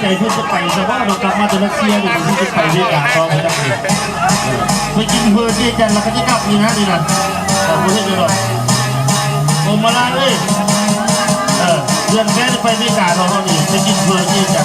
ใจเพื่อจะไปแต่ว่าเรากลับมาจากรัสเซียดูที่จะไปด้วยกันต่อไปได้ไปกินเพื่อที่จะเราก็จะกลับนี่นะดีนะขอบคุณที่ดูหรอกผมมาเลยเรื่องแค่ไปด้วยกันเราเขานี่ไปกินเพื่อที่จะ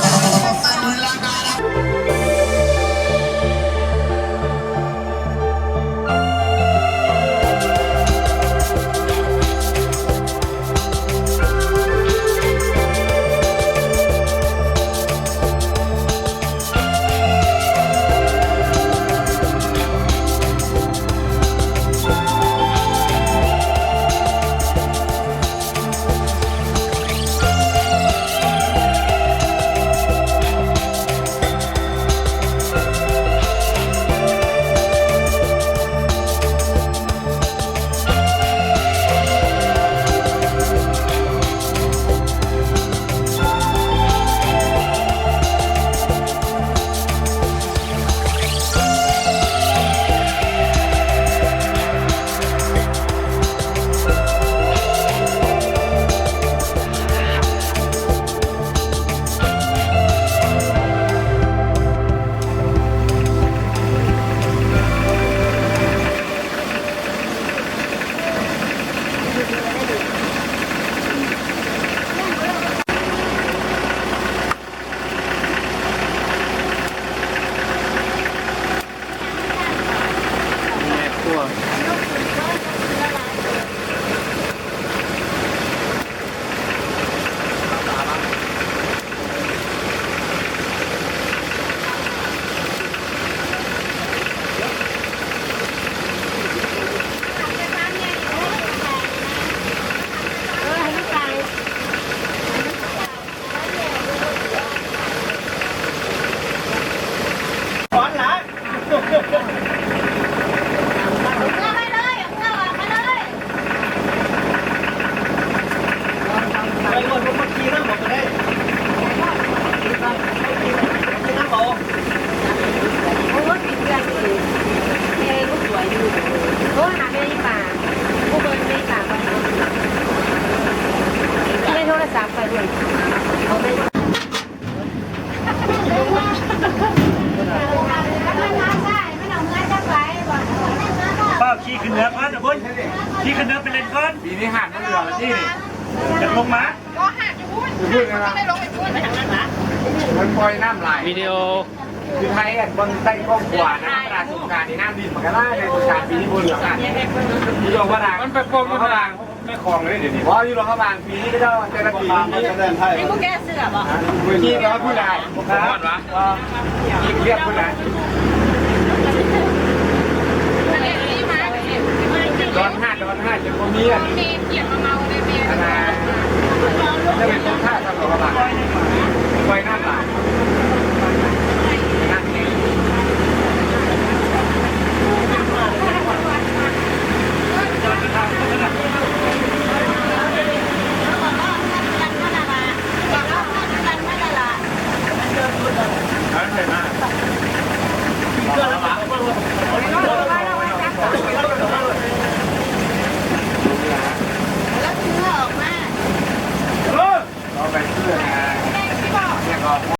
ขี่ขึ้นเรือก่อนนะคุณขี่ขึ้นเรือไปเล่นก่อนปีนี้หันมาเรือแล้วที่นี่จะลงมาก็หักอยู่พูดไม่ได้ลงไปพูดไปทางนั้นนะมันปล่อยน้ำไหลวิดีโอคือไทยอ่ะบนใต้ก้องขวานะปราสงการในน้ำดินมันก็ได้ในสงการปีนี้บนเรืออ่ะที่ลงพระรางมันไปกองพระรางไม่คลองเลยเดี๋ยวนี้เพราะที่ลงพระรางปีนี้ก็ได้เจริญปีนี้ไอ้พวกแกเสือบ่ที่เราผู้ใหญ่ครับเรียกผู้ใหญ่โดนห้าจนคนนี้อ่ะเกียรมาเมาเลยเมียจะเป็นต้นท่าทำของพระรางไฟหน้าไหล